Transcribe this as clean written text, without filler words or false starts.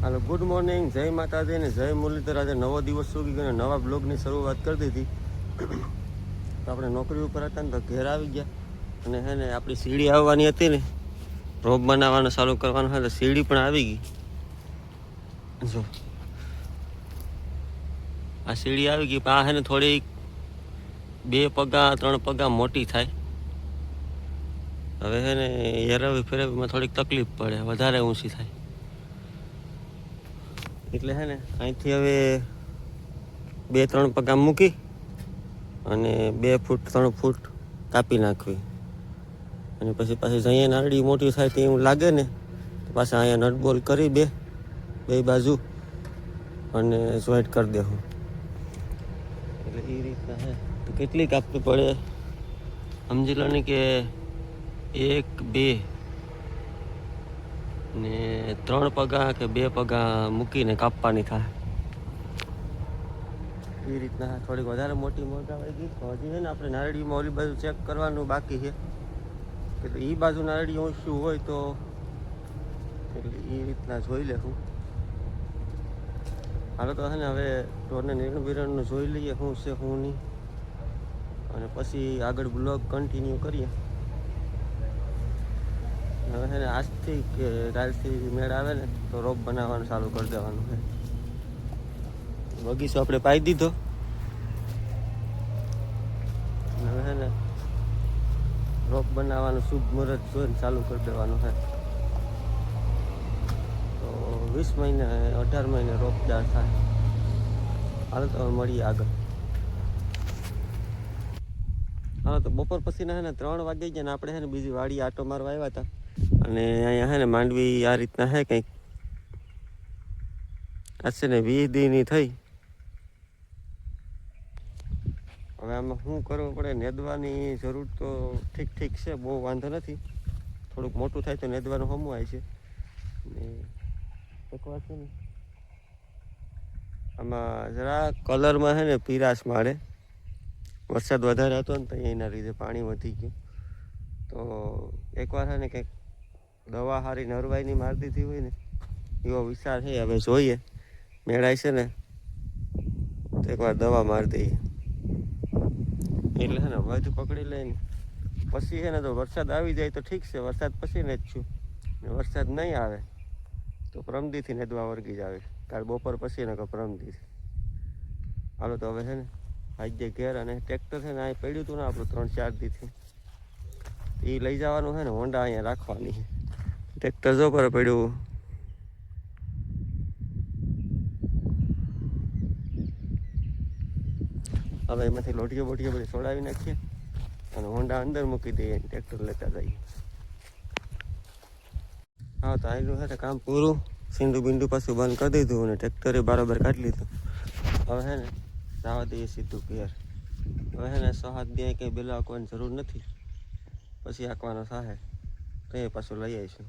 હાલો, good morning, જય માતાજી ને જય મુરલીધર. આજે નવો દિવસ સુધી ગયો, નવા બ્લોગની શરૂઆત કરી દીધી. તો આપણે નોકરી ઉપર હતા ને તો ઘેર આવી ગયા અને હે ને આપણી સીડી આવવાની હતી ને, રોપ બનાવવાનું ચાલુ કરવાનું હોય તો સીડી પણ આવી ગઈ. જો આ સીડી આવી ગઈ, પણ આ હે ને થોડીક 2 પગા 3 પગા મોટી થાય. હવે હે ને હેરાવી ફેરવીમાં થોડીક તકલીફ પડે, વધારે ઊંચી થાય એટલે હે ને અહીંથી હવે 2-3 પગા મૂકી અને 2 ફૂટ 3 ફૂટ કાપી નાખવી. અને પછી અહીંયા નારડી મોટી થાય તો એવું લાગે ને તો પાછા અહીંયા નટબોલ કરી બે બાજુ અને જોઈન્ટ કરી દેવું. એટલે એ રીતના હે તો કેટલી કાપવી પડે સમજી લો ને કે 1 2 ને 3 પગા કે 2 પગા મૂકીને કાપવાની થાય. એ રીતના થોડીક વધારે મોટી મગાવાઈ ગઈ. હજી છે ને આપણે નારળીમાં ઓલી બાજુ ચેક કરવાનું બાકી છે કે એ બાજુ નારળી ઓછું હોય તો એટલે એ રીતના જોઈ લેવું. હાલો તો છે ને હવે ઢોરને નિરણ બિરણનું જોઈ લઈએ શું છે શું નહીં, અને પછી આગળ બ્લોગ કન્ટિન્યુ કરીએ. હવે છે ને આજથી કે કાલથી મેળ આવે ને તો રોપ બનાવવાનું ચાલુ કરી દેવાનું છે. બગીચો આપણે પાઈ દીધો. હવે છે ને રોપ બનાવવાનું શુભ મુહૂર્ત જોઈને ચાલુ કરી દેવાનું છે. તો 20 મહિને 18 મહિને રોપ તૈયાર થાય. હાલો તો મળીએ આગળ. હાલો તો બપોર પછીના છે ને 3 વાગી ગયા ને આપણે છે ને બીજી વાડી આટો મારવા આવ્યા હતા. અને અહીંયા છે ને માંડવી આ રીતના છે કંઈક. આશે ને 20 દીની થઈ. હવે આમાં શું કરવું પડે, નેદવાની જરૂર તો ઠીક છે, બહુ વાંધો નથી. થોડુંક મોટું થાય તો નેદવાનું હમું આવે છે. ને એક વાત છે ને આમાં જરા કલરમાં છે ને પીરાશ મારે. વરસાદ વધારે હતો ને તો એના લીધે પાણી વધી ગયું. તો એકવાર છે ને કંઈક દવા સારી નરવાઈની મારી દીધી હોય ને એવો વિચાર છે. હવે જોઈએ મેળાય છે ને તો એકવાર દવા મારી દઈએ એટલે છે ને વધુ પકડી લઈને પછી છે ને તો વરસાદ આવી જાય તો ઠીક છે, વરસાદ પછી ને જ છું. ને વરસાદ નહીં આવે તો પ્રમદીથી નેદવા વર્ગી જ આવે. કાલ બપોર પછી ને પ્રમદી. હાલો તો હવે છે ને આજે ઘેર અને ટ્રેક્ટર છે ને અહીં પડ્યું હતું ને આપણું 3-4 દીથી એ લઈ જવાનું છે ને, હોન્ડા અહીંયા રાખવાની. ટ્રેક્ટર જો પર પડ્યું. હવે એમાંથી લોટીઓ બધી છોડાવી નાખીએ અને હોન્ડા અંદર મૂકી દઈએ, ટ્રેક્ટર લેતા જઈએ. હા તો આવેલું છે કામ પૂરું. સિંધુ બિંદુ પાછું બંધ કરી દીધું અને ટ્રેક્ટરે બરાબર કાઢી લીધું. હવે છે ને જવા દઈએ સીધું ઘેર. હવે છે ને 6-7 દી કંઈ બેલા આંકવાની જરૂર નથી, પછી આંકવાનો થાય તો એ પાછું લઈ આવીશું.